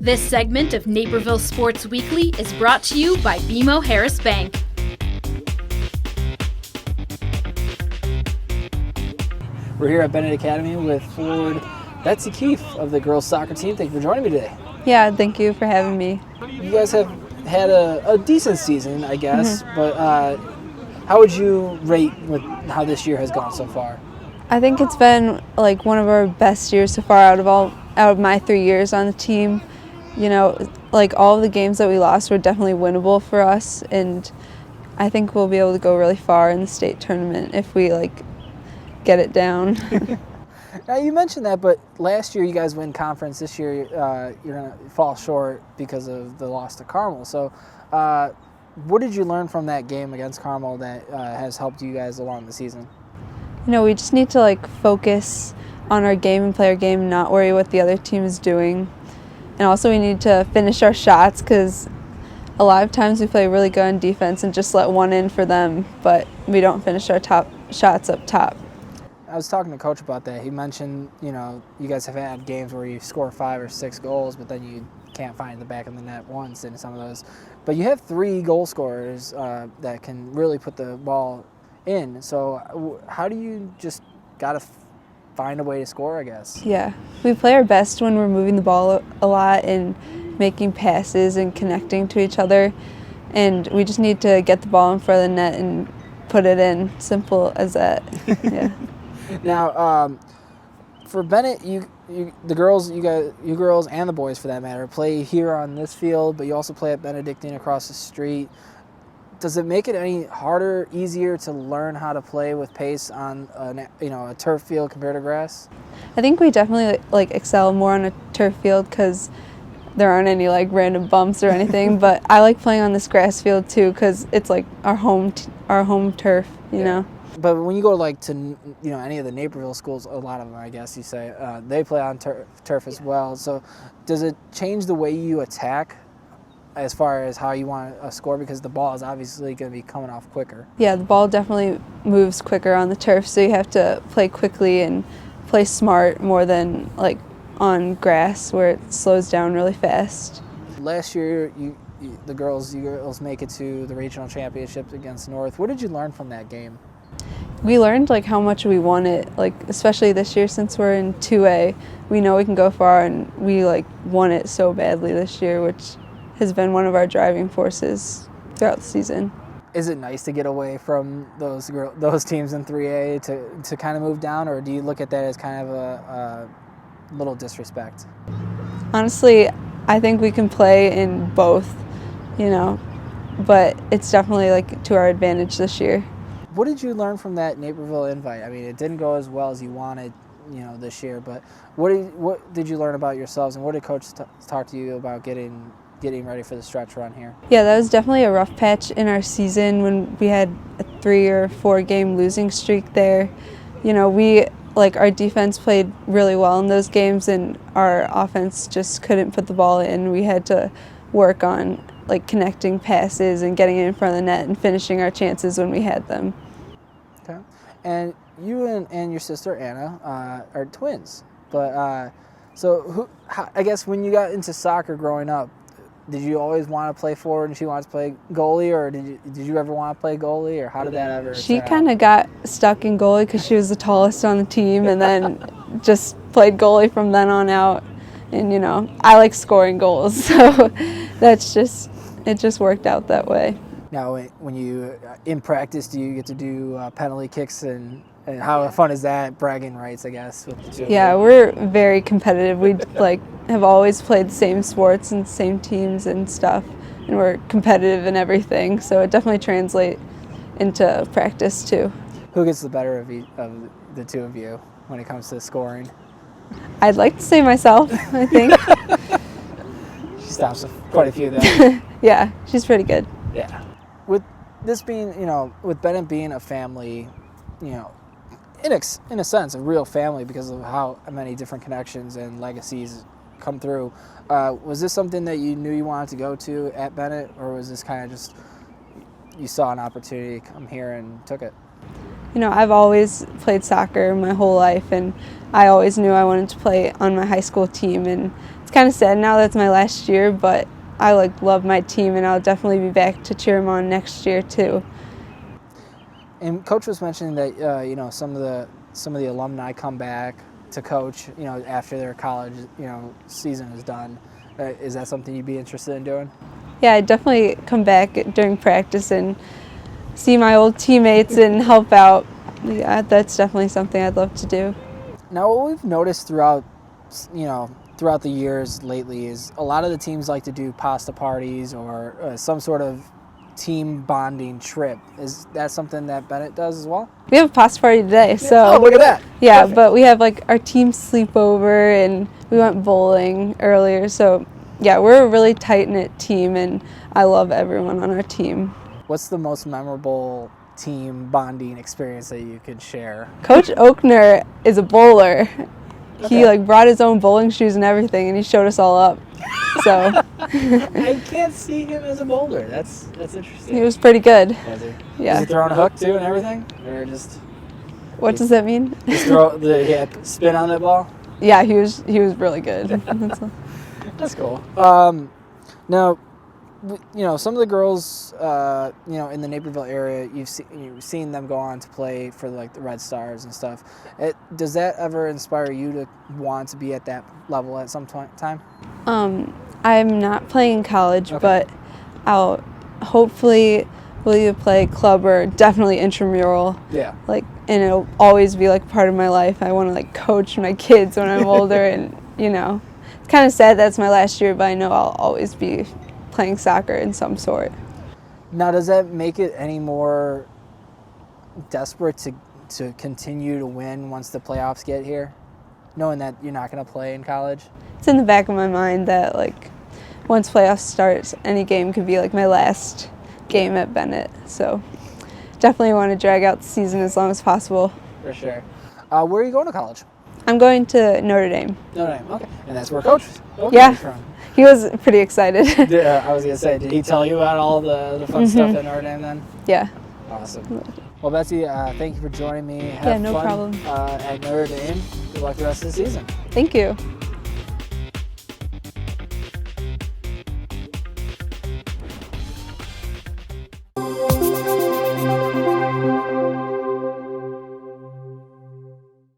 This segment of Naperville Sports Weekly is brought to you by BMO Harris Bank. We're here at Benet Academy with forward Betsy Keefe of the girls soccer team. Thank you for joining me today. Yeah, thank you for having me. You guys have had a decent season, I guess, but how would you rate with how this year has gone so far? I think it's been like one of our best years so far out of my 3 years on the team. You know, like all of the games that we lost were definitely winnable for us, and I think we'll be able to go really far in the state tournament if we get it down. Now you mentioned that, but last year you guys win conference. This year you're going to fall short because of the loss to Carmel. So what did you learn from that game against Carmel that has helped you guys along the season? You know, we just need to focus on our game and play our game, not worry what the other team is doing. And also we need to finish our shots because a lot of times we play really good on defense and just let one in for them, but we don't finish our top shots up top. I was talking to Coach about that. He mentioned, you guys have had games where you score 5 or 6 goals, but then you can't find the back of the net once in some of those. But you have 3 goal scorers that can really put the ball in. So how do you just got to find a way to score, I guess? Yeah, we play our best when we're moving the ball a lot and making passes and connecting to each other. And we just need to get the ball in front of the net and put it in. Simple as that. Yeah. Now, for Benet, you girls and the boys for that matter, play here on this field, but you also play at Benedictine across the street. Does it make it any harder, easier to learn how to play with pace on a turf field compared to grass? I think we definitely excel more on a turf field because there aren't any random bumps or anything. But I like playing on this grass field too because it's our home turf. You know. But when you go to any of the Naperville schools, a lot of them, I guess you say, they play on turf as well. So does it change the way you attack as far as how you want to score? Because the ball is obviously going to be coming off quicker. Yeah, the ball definitely moves quicker on the turf, so you have to play quickly and play smart more than on grass where it slows down really fast. Last year, you girls make it to the regional championships against North. What did you learn from that game? We learned how much we want it, especially this year since we're in 2A. We know we can go far, and we want it so badly this year, which has been one of our driving forces throughout the season. Is it nice to get away from those teams in 3A to kind of move down, or do you look at that as kind of a little disrespect? Honestly, I think we can play in both, but it's definitely to our advantage this year. What did you learn from that Naperville invite? I mean, it didn't go as well as you wanted, this year, but what did you learn about yourselves, and what did Coach talk to you about getting ready for the stretch run here? Yeah, that was definitely a rough patch in our season when we had a 3 or 4 game losing streak there. We our defense played really well in those games, and our offense just couldn't put the ball in. We had to work on connecting passes and getting it in front of the net and finishing our chances when we had them. Okay, and you and your sister Anna are twins, but I guess when you got into soccer growing up, did you always want to play forward and she wanted to play goalie, or did you ever want to play goalie, or how did that ever? She kind of got stuck in goalie because she was the tallest on the team, and then just played goalie from then on out. And I like scoring goals, so it just worked out that way. Now, when you in practice, do you get to do penalty kicks, and how fun is that? Bragging rights, I guess. With the two. Yeah, we're very competitive. We have always played the same sports and same teams and stuff, and we're competitive in everything. So it definitely translates into practice too. Who gets the better of the two of you when it comes to scoring? I'd like to say myself. I think. She stops quite a few there. Yeah, she's pretty good. Yeah. With this being, with Benet being a family, in a sense, a real family because of how many different connections and legacies come through. Was this something that you knew you wanted to go to at Benet, or was this kind of just you saw an opportunity to come here and took it? I've always played soccer my whole life, and I always knew I wanted to play on my high school team, and it's kind of sad now that's my last year, but I love my team, and I'll definitely be back to cheer them on next year too. And Coach was mentioning that some of the alumni come back to coach after their college season is done. Is that something you'd be interested in doing? Yeah, I'd definitely come back during practice and see my old teammates and help out. Yeah, that's definitely something I'd love to do. Now, what we've noticed throughout the years lately is a lot of the teams like to do pasta parties or some sort of team bonding trip. Is that something that Benet does as well? We have a pasta party today, so oh, look at that! Yeah, Perfect. but we have our team sleepover, and we went bowling earlier. So yeah, we're a really tight-knit team, and I love everyone on our team. What's the most memorable team bonding experience that you could share? Coach Oakner is a bowler. Okay. He brought his own bowling shoes and everything, and he showed us all up. So I can't see him as a bowler. That's interesting. he was pretty good. Was he? Yeah. Was he throwing a hook too and everything, or just? What does that mean? Just throw the spin on that ball. Yeah, he was really good. That's cool. Now, some of the girls, in the Naperville area, you've seen them go on to play for the Red Stars and stuff. Does that ever inspire you to want to be at that level at some time? I'm not playing in college, Okay. but I'll hopefully will either play club or definitely intramural. Yeah. And it'll always be part of my life. I want to coach my kids when I'm older, and it's kind of sad that's my last year, but I know I'll always be playing soccer in some sort. Now, does that make it any more desperate to continue to win once the playoffs get here, knowing that you're not going to play in college? It's in the back of my mind that once playoffs starts, any game could be my last game at Benet. So definitely want to drag out the season as long as possible. For sure. Where are you going to college? I'm going to Notre Dame. Notre Dame. Okay. And that's where Coach Yeah. is from. He was pretty excited. I was going to say, did he tell you about all the fun stuff at Notre Dame then? Yeah. Awesome. Well, Betsy, thank you for joining me. Yeah, no fun, problem. At Notre Dame. Good luck the rest of the season. Thank you.